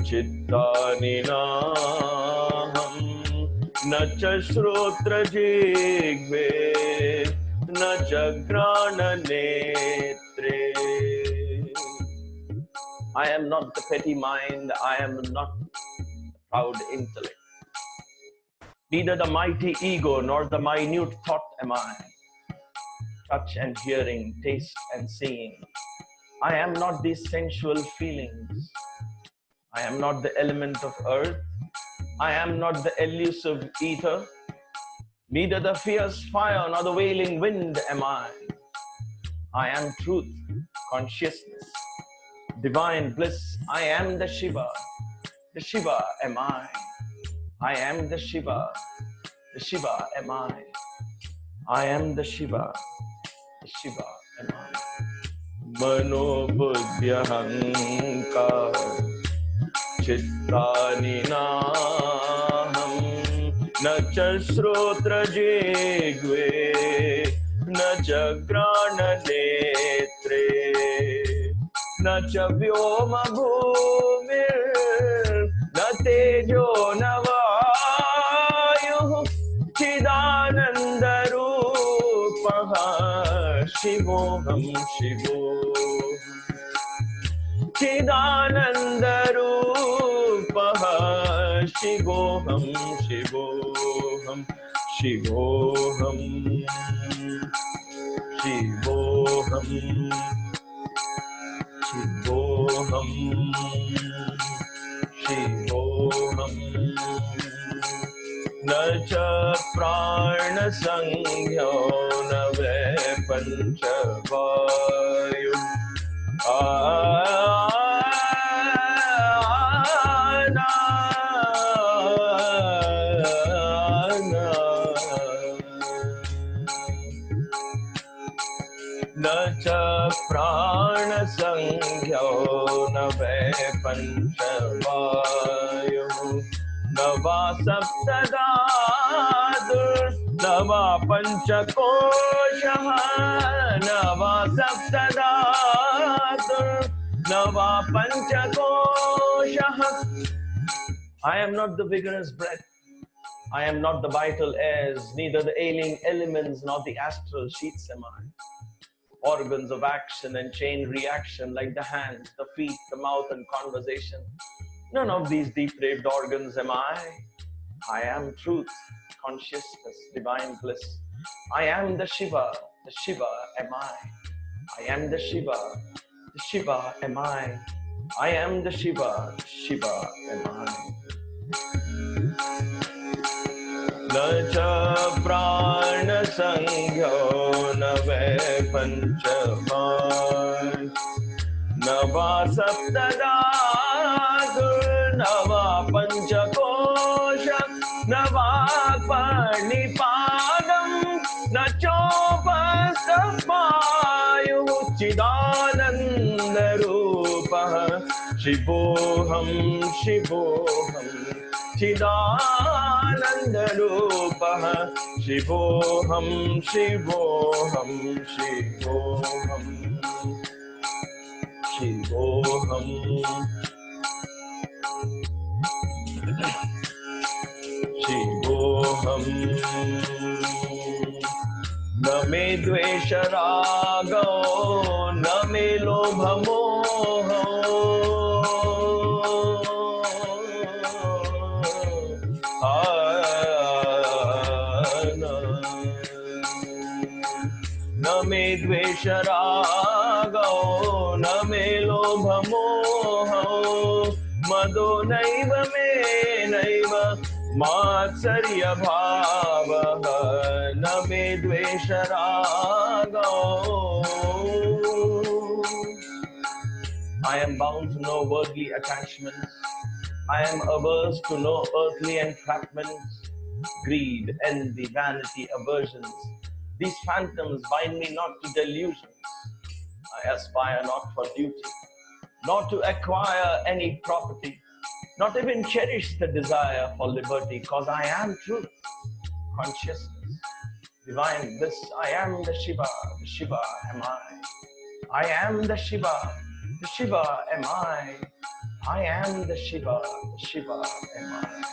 Speaker 3: Chittaninaham, na cha shrotra jigve, na cha grana netre. I am not the petty mind, I am not the proud intellect. Neither the mighty ego nor the minute thought am I. Touch and hearing, taste and seeing. I am not these sensual feelings. I am not the element of earth. I am not the elusive ether. Neither the fierce fire nor the wailing wind am I. I am truth, consciousness, divine bliss. I am the Shiva. The Shiva am I. I am the Shiva. The Shiva am I. I am the Shiva. The Shiva am I. Manobuddhyahankar, Chittaninaham, na cha shrotra jigve, na cha grana netre, na cha vyoma bhumir तेजो न वायुः चिदानन्दरूपः शिवोऽहं शिवोऽहम् चिदानन्दरूपः शिवोऽहं शिवोऽहं शिवोऽहं शिवोऽहं शिवोऽहं शिवोऽहं न च प्राणसंज्ञो न वै पञ्चवायुः न च प्राणसंज्ञो न वै पञ्चवायुः न वा सप्तधातुर्न वा पञ्चकोशः न वा सप्तधातुर्न वा पञ्चकोशः I am not the vigorous breath, I am not the vital airs, neither the ailing elements nor the astral sheets am I. Organs of action and chain reaction like the hands, the feet, the mouth and conversation. None of these depraved organs am I. I am truth, consciousness, divine bliss. I am the Shiva am I. I am the Shiva am I. I am the Shiva am I. न च प्राणसंज्ञो न वै पञ्चवायुः न वा सप्तधातुर्न वा पञ्चकोश न वा पाणिपादं न चोपस्थपायुः चिदानन्दरूपः शिवोऽहं शिवोऽहं चिदानन्दरूपः शिवोऽहं शिवोऽहं शिवोऽहं शिवोऽहं शिवोऽहं न मे द्वेषरागो न मे लोभमोहो न मे द्वेषरागो न मे लोभमोहो मदो नैव मे नैव मात्सर्यभावः न मे द्वेषरागो I am bound to no worldly attachments. I am averse to no earthly entrapments. Greed, envy, vanity, aversions. These phantoms bind me not to delusions. I aspire not for duty, not to acquire any property, not even cherish the desire for liberty, cause I am truth, consciousness, divine bliss. I am the Shiva am I. I am the Shiva am I. I am the Shiva am I.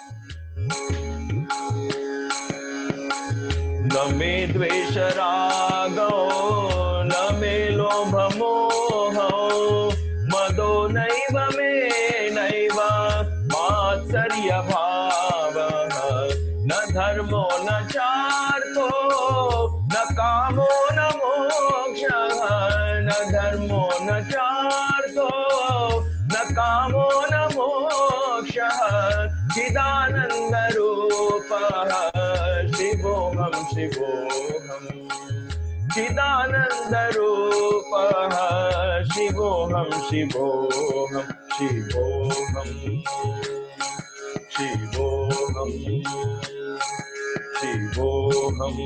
Speaker 3: न मे द्वेषरागो न मे लोभमोहो मदो नैव मे नैव मात्सर्यभावः न धर्मो न चार्थो न कामो न मोक्षः न धर्मो न चार्थो न कामो न मोक्षः चिदानन्दरूपः शिवोऽहं शिवोऽहं चिदानन्दरूपः शिवोऽहं शिवोऽहं शिवोऽहं शिवोऽहं शिवोऽहं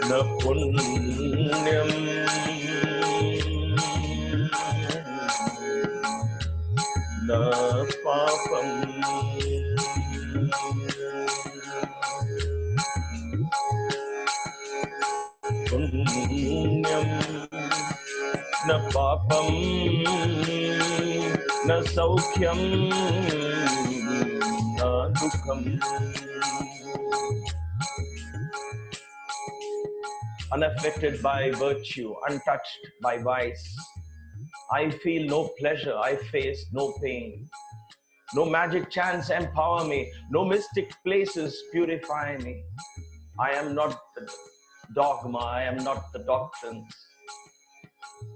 Speaker 3: न पुण्यं न पापं पुण्यं न पापं na saukhyam na dukkham. Unaffected by virtue, untouched by vice. I feel no pleasure, I face no pain. No magic chants empower me, no mystic places purify me. I am not the dogma, I am not the doctrines.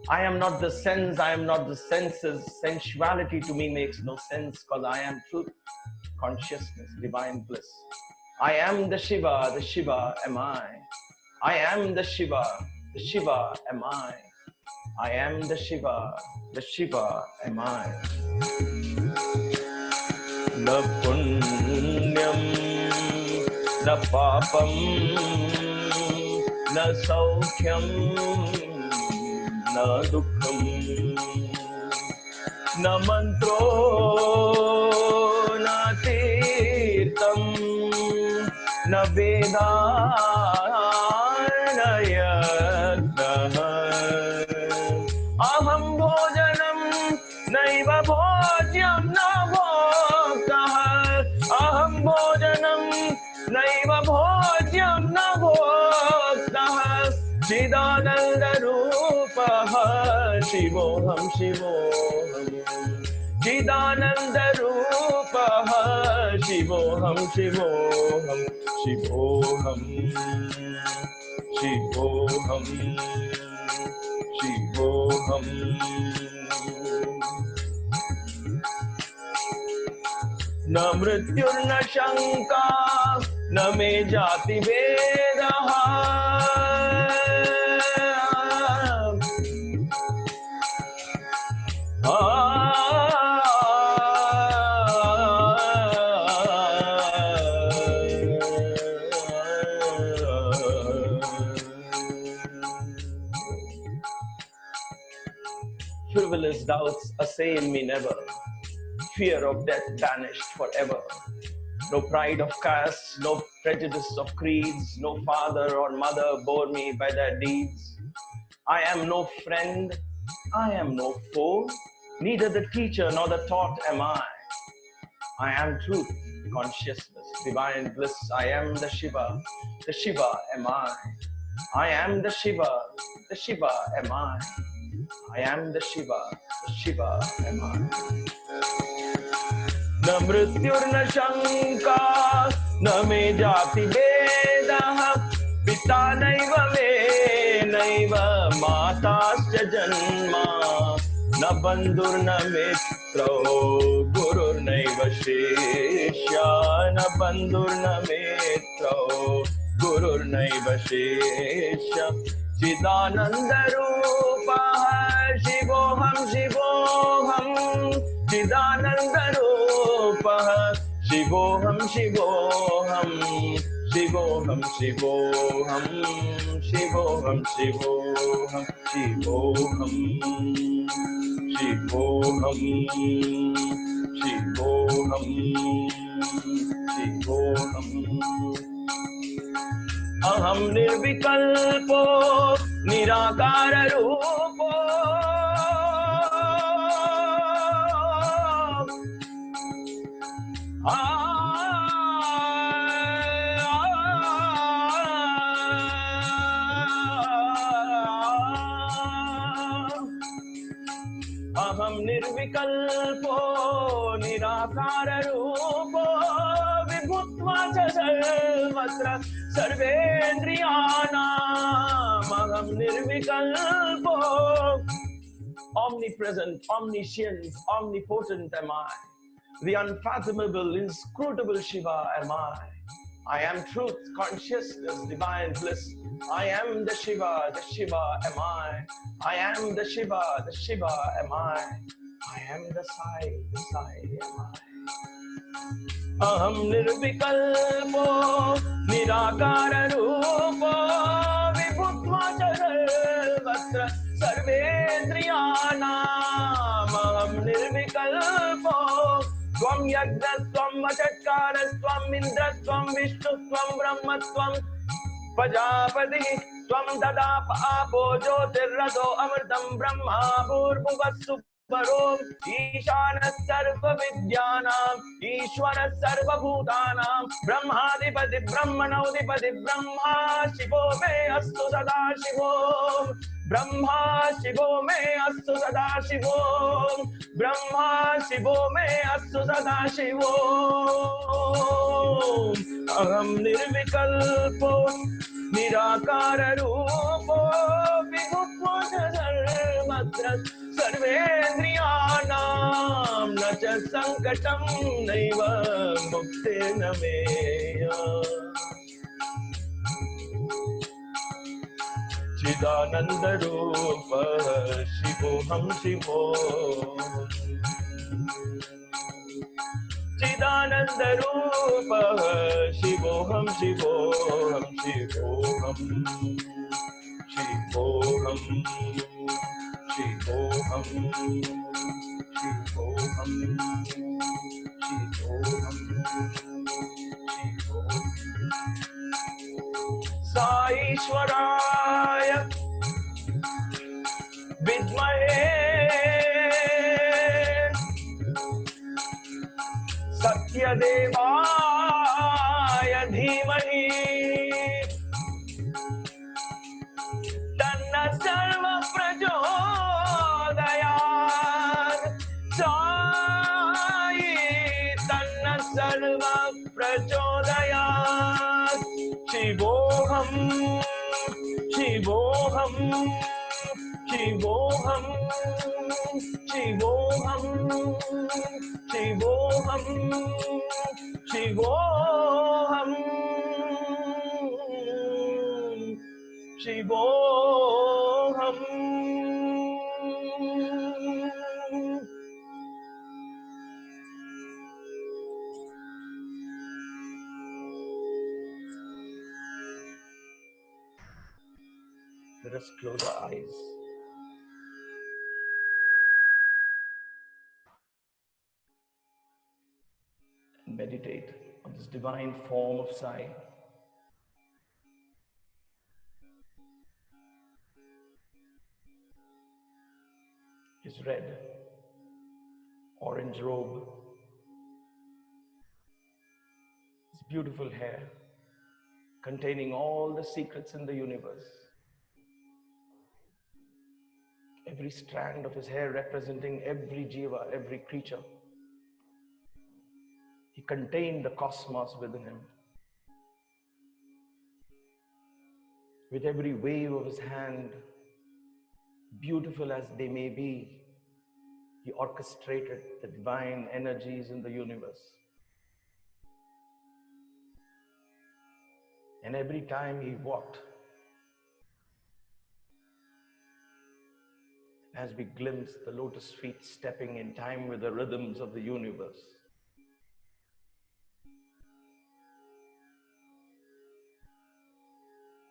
Speaker 3: I am not the sense, I am not the senses. Sensuality to me makes no sense because I am truth, consciousness, divine bliss. I am the Shiva am I. I am the Shiva am I. I am the Shiva am I. Na punyam, na papam, na saukhyam, na dukkham, na mantro, na tirtam, na veda, na yagna. Aham bhojanam, naiva bhojyam na bhoktah. Aham bhojanam, naiva bhojyam na bhoktah. Chidananda rupah, shivoham shivoham. Chidananda rupah, shivoham shivoham. Shivoham shivoham shivoham. Na mrityur na shanka, na me jati vedaha. Frivolous doubts assail me never. Fear of death banished forever. No pride of caste, no prejudice of creeds. No father or mother bore me by their deeds. I am no friend, I am no foe. Neither the teacher nor the taught am I. I am truth, consciousness, divine bliss. I am the Shiva am I. I am the Shiva am I. I am the Shiva am I. Na mrityur na shanka, na me jati vedah. Pita naiva me naiva matascha janma. Na bandhur na mitra, gurur naiva sheshya. Na bandhur na mitra, gurur naiva sheshya. Chidananda rupah, shivoham shivoham. Chidananda rupah, shivoham shivoham. Shivoham shivoham, shivoham shivoham, shivoham shivoham, shivoham shivoham. Aham nirvikalpo, nirakara rupo. Aham nirvikalpo, nirakara rupo. Vibhutva cha sarvatra, sarvendriyanam. Aham nirvikalpo. Omnipresent, omniscient, omnipotent am I. The unfathomable, inscrutable Shiva am I. I am truth, consciousness, divine bliss. I am the Shiva am I. I am the Shiva am I. I am the Sai am I. Aham nirvikalpo, nirakara rupo. Vibhutva cha sarvatra, sarvendriyanam. Aham nirvikalpo. Swam yagna, swam vachatkara, swam indra, swam vishnu, swam brahma, swam Pajapati, swam dada apo jyotirrado amritam brahma bhurvuvassu परो ईशानः सर्वविद्यानां ईश्वरः सर्वभूतानां ब्रह्माधिपति ब्रह्मणोऽधिपति ब्रह्मा शिवो मे अस्तु सदा शिवो ब्रह्मा शिवो मे अस्तु सदा शिवो ब्रह्मा शिवो मे अस्तु सदा शिवो अहं निर्विकल्पो निराकार रूपो विभुत्वमत्र सर्वेन्द्रियाणां न च संकटं नैव मुक्तिर्न मेय चिदानंद रूप शिवोऽहं शिवो चिदानंद रूप शिवोऽहं शिवोऽहं शिवोऽहं शिवोऽहं शिवोऽहं शिवोऽहं शिवोऽहं साईश्वराय विद्महे सत्यदेवाय धीमहि तन्नः सर्वः प्रचोदयात् साई तन्नः सर्वः प्रचोदयात् शिवोऽहं शिवोऽहं शिवोऽहं शिवोऽहं शिवोऽहं शिवोऽहं शिवोऽहं Let us close our eyes. And meditate on this divine form of Sai. His red, orange robe, his beautiful hair, containing all the secrets in the universe. Every strand of his hair representing every jiva, every creature. He contained the cosmos within him. With every wave of his hand, beautiful as they may be, he orchestrated the divine energies in the universe. And every time he walked, as we glimpse the lotus feet stepping in time with the rhythms of the universe,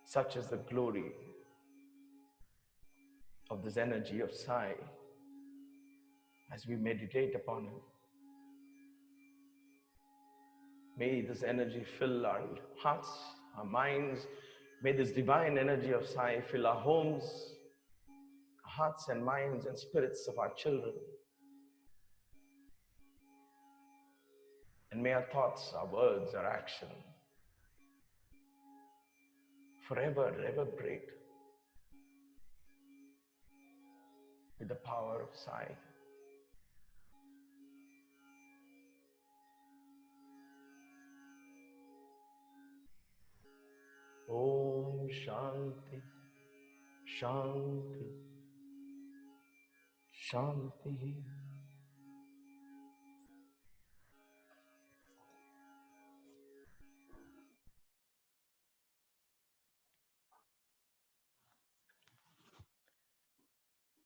Speaker 3: such is the glory of this energy of Sai as we meditate upon him. May this energy fill our hearts, our minds. May this divine energy of Sai fill our homes, hearts and minds and spirits of our children. And may our thoughts, our words, our action forever reverberate with the power of Sai. Om Shanti, Shanti, Shanti.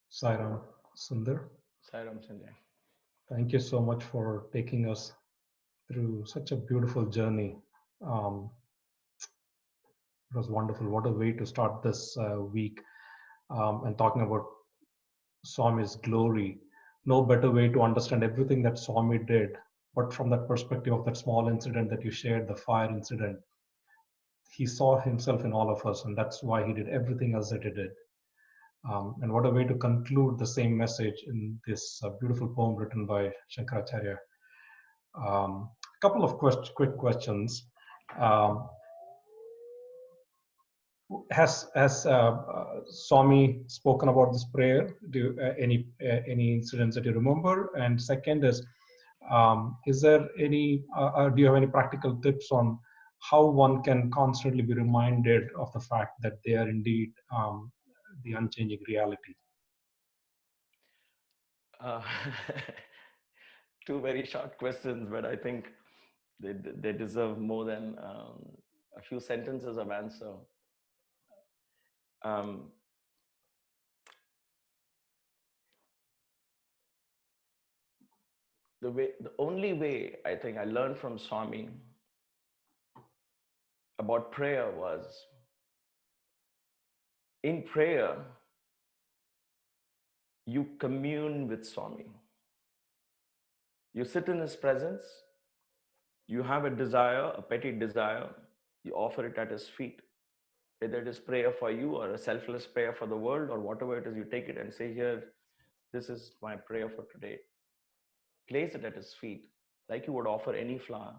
Speaker 2: Sairam Sundar.
Speaker 3: Sairam Sanjay.
Speaker 2: Thank you so much for taking us through such a beautiful journey. It was wonderful. What a way to start this week and talking about Swami's glory. No better way to understand everything that Swami did, but from that perspective of that small incident that you shared, the fire incident. He saw himself in all of us, and that's why he did everything else that he did. And what a way to conclude the same message in this beautiful poem written by Shankaracharya. A couple of quick questions. Has Swami spoken about this prayer? Do any incidents that you remember? And second is there any? Do you have any practical tips on how one can constantly be reminded of the fact that they are indeed the unchanging reality?
Speaker 3: Two very short questions, but I think they deserve more than a few sentences of answer. The only way I think I learned from Swami about prayer was, in prayer, you commune with Swami. You sit in his presence, you have a desire, a petty desire, you offer it at his feet. Whether it is prayer for you or a selfless prayer for the world or whatever it is, you take it and say, here, this is my prayer for today. Place it at his feet like you would offer any flower.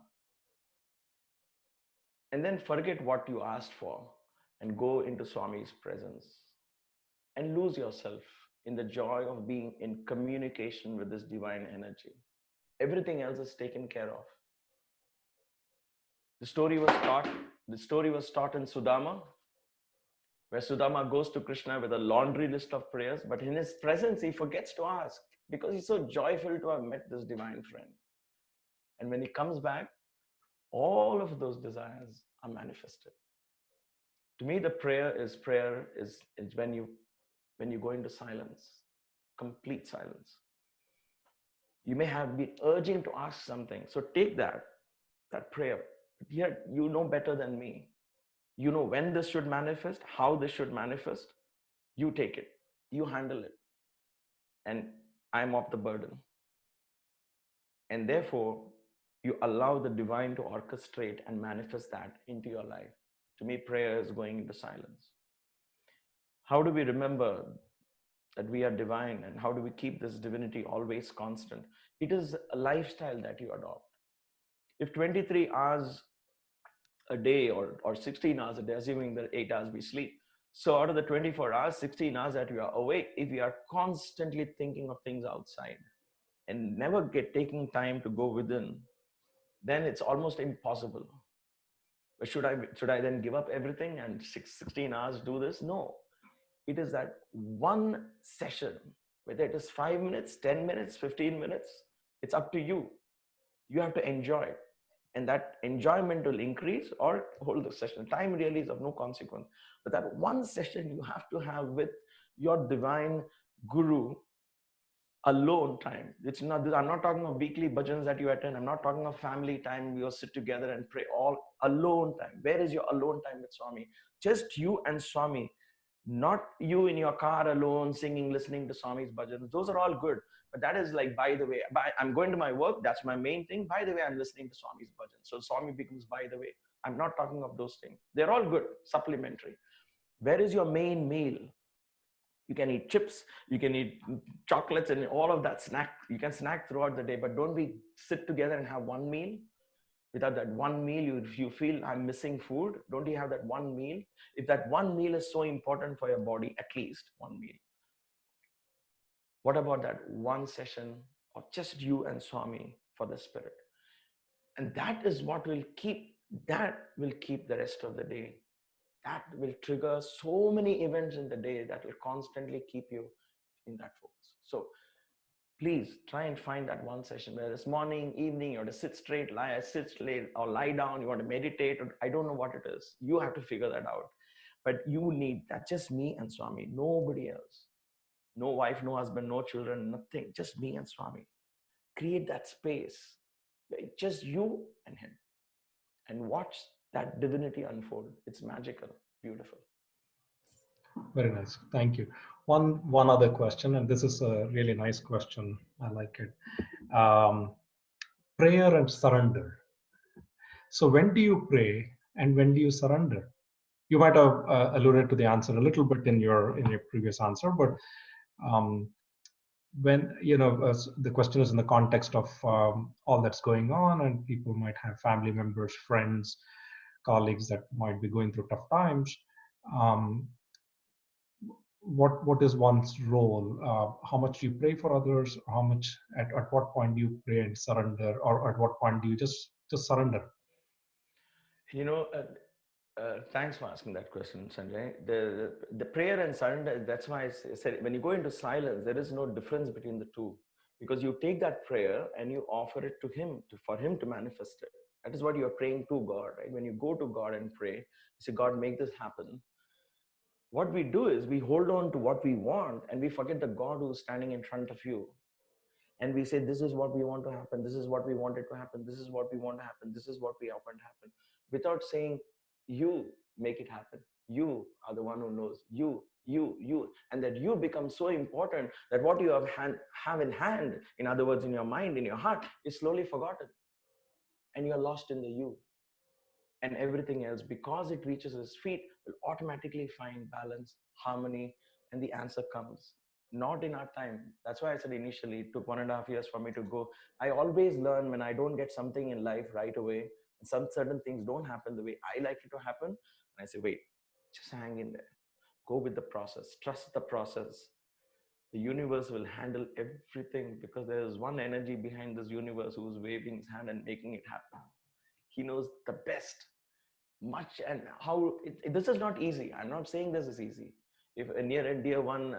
Speaker 3: And then forget what you asked for and go into Swami's presence and lose yourself in the joy of being in communication with this divine energy. Everything else is taken care of. The story was taught in Sudama, where Sudama goes to Krishna with a laundry list of prayers, but in his presence, he forgets to ask because he's so joyful to have met this divine friend. And when he comes back, all of those desires are manifested. To me, the prayer is when you go into silence, complete silence. You may have been urging to ask something. So take that prayer. Yet you know better than me. You know when this should manifest, how this should manifest. You take it, you handle it. And I'm off the burden. And therefore, you allow the divine to orchestrate and manifest that into your life. To me, prayer is going into silence. How do we remember that we are divine, and how do we keep this divinity always constant? It is a lifestyle that you adopt. If 23 hours a day or 16 hours a day, assuming that 8 hours we sleep, so out of the 24 hours, 16 hours that we are awake, if we are constantly thinking of things outside and never taking time to go within, then it's almost impossible. But should I then give up everything and 16 hours do this? No. It is that one session, whether it is 5 minutes, 10 minutes, 15 minutes, it's up to you. You have to enjoy it. And that enjoyment will increase or hold the session. Time really is of no consequence. But that one session you have to have with your divine guru, alone time. I'm not talking of weekly bhajans that you attend. I'm not talking of family time. You sit together and pray. All alone time. Where is your alone time with Swami? Just you and Swami. Not you in your car alone, singing, listening to Swami's bhajans. Those are all good. But that is like, by the way, I'm going to my work. That's my main thing. By the way, I'm listening to Swami's bhajans. So Swami becomes by the way. I'm not talking of those things. They're all good, supplementary. Where is your main meal? You can eat chips, you can eat chocolates and all of that snack. You can snack throughout the day, but don't we sit together and have one meal? Without that one meal, you feel I'm missing food. Don't you have that one meal? If that one meal is so important for your body, at least one meal. What about that one session of just you and Swami for the spirit? And that is what will keep the rest of the day. That will trigger so many events in the day that will constantly keep you in that focus. So please try and find that one session, whether it's morning, evening, you want to sit straight, or lie down, you want to meditate, or I don't know what it is. You have to figure that out. But you need that, just me and Swami, nobody else. No wife, no husband, no children, nothing, just me and Swami. Create that space, just you and him, and watch that divinity unfold. It's magical, beautiful.
Speaker 2: Very nice. Thank you. One other question, and this is a really nice question. I like it. Prayer and surrender. So when do you pray and when do you surrender? You might have alluded to the answer a little bit in your previous answer, but when the question is in the context of all that's going on, and people might have family members, friends, colleagues that might be going through tough times. What is one's role? How much do you pray for others? How much at what point do you pray and surrender, or at what point do you just surrender?
Speaker 3: Thanks for asking that question, Sanjay. The prayer and surrender, that's why I said when you go into silence, there is no difference between the two, because you take that prayer and you offer it to him, for him to manifest it. That is what you're praying to God, right? When you go to God and pray, you say, God, make this happen. What we do is we hold on to what we want and we forget the God who's standing in front of you. And we say, this is what we want to happen. This is what we wanted to happen. This is what we want to happen. This is what we want to happen. Without saying, you make it happen. You are the one who knows. You. And that you become so important that what you have in hand, in other words, in your mind, in your heart, is slowly forgotten. And you're lost in the you. And everything else, because it reaches his feet, will automatically find balance, harmony, and the answer comes. Not in our time. That's why I said initially it took 1.5 years for me to go. I always learn when I don't get something in life right away, and some certain things don't happen the way I like it to happen. And I say, wait, just hang in there. Go with the process. Trust the process. The universe will handle everything, because there is one energy behind this universe who's waving his hand and making it happen. He knows the best. Much and how this is not easy. I'm not saying this is easy. If a near and dear one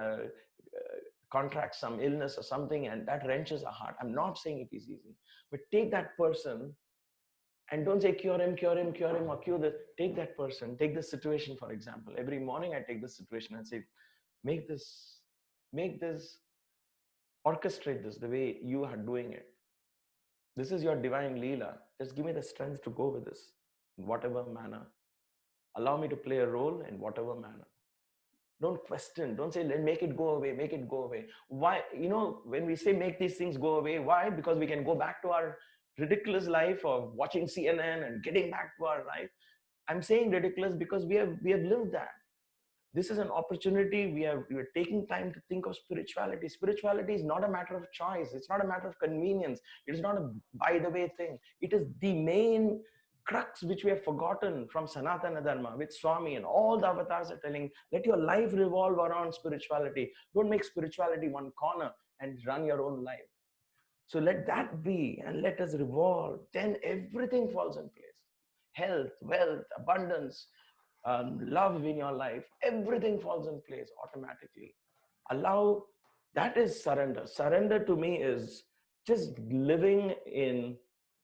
Speaker 3: contracts some illness or something and that wrenches a heart, I'm not saying it is easy. But take that person and don't say cure him, or cure this. Take that person, take this situation, for example. Every morning I take this situation and say, make this, orchestrate this the way you are doing it. This is your divine Leela. Just give me the strength to go with this in whatever manner. Allow me to play a role in whatever manner. Don't question. Don't say, make it go away, make it go away. Why? When we say make these things go away, why? Because we can go back to our ridiculous life of watching CNN and getting back to our life. I'm saying ridiculous because we have lived that. This is an opportunity. We are taking time to think of spirituality. Spirituality is not a matter of choice. It's not a matter of convenience. It is not a by the way thing. It is the main crux which we have forgotten from Sanatana Dharma, with Swami and all the avatars are telling, let your life revolve around spirituality. Don't make spirituality one corner and run your own life. So let that be, and let us revolve. Then everything falls in place. Health, wealth, abundance, love in your life, everything falls in place automatically. Allow, that is surrender. Surrender to me is just living in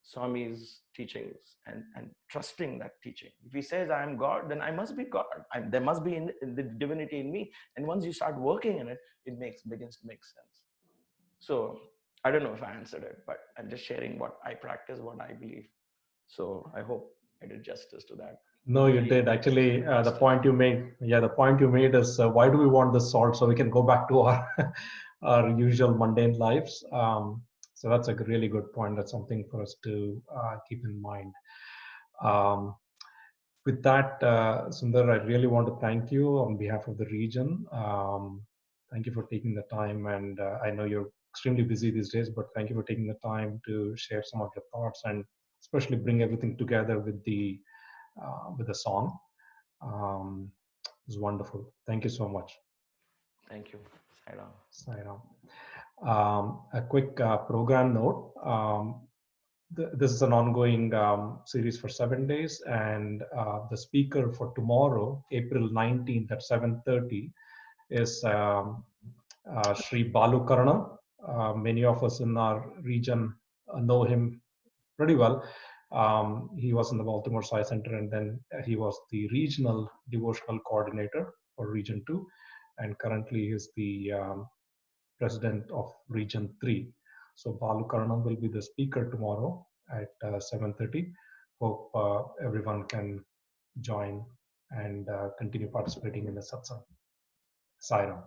Speaker 3: Swami's teachings and trusting that teaching. If he says I am God, then I must be God. There must be the divinity in me. And once you start working in it, it begins to make sense. So I don't know if I answered it, but I'm just sharing what I practice, what I believe. So I hope I did justice to that.
Speaker 2: No, you did. Actually, the point you made, is why do we want this salt so we can go back to our our usual mundane lives? So that's a really good point. That's something for us to keep in mind. With that, Sundar, I really want to thank you on behalf of the region. Thank you for taking the time, and I know you're extremely busy these days, but thank you for taking the time to share some of your thoughts and especially bring everything together with the song. It was wonderful. Thank you so much.
Speaker 3: Thank you.
Speaker 2: Sai Ram. A quick program note. This is an ongoing series for 7 days, and the speaker for tomorrow, April 19th at 7:30, is Sri Balu Karanam. Many of us in our region know him pretty well. He was in the Baltimore Sai Center, and then he was the regional devotional coordinator for Region 2, and currently he is the president of Region 3. So Balu Karanam will be the speaker tomorrow at 7:30. Hope everyone can join and continue participating in the satsang. Sai Ram.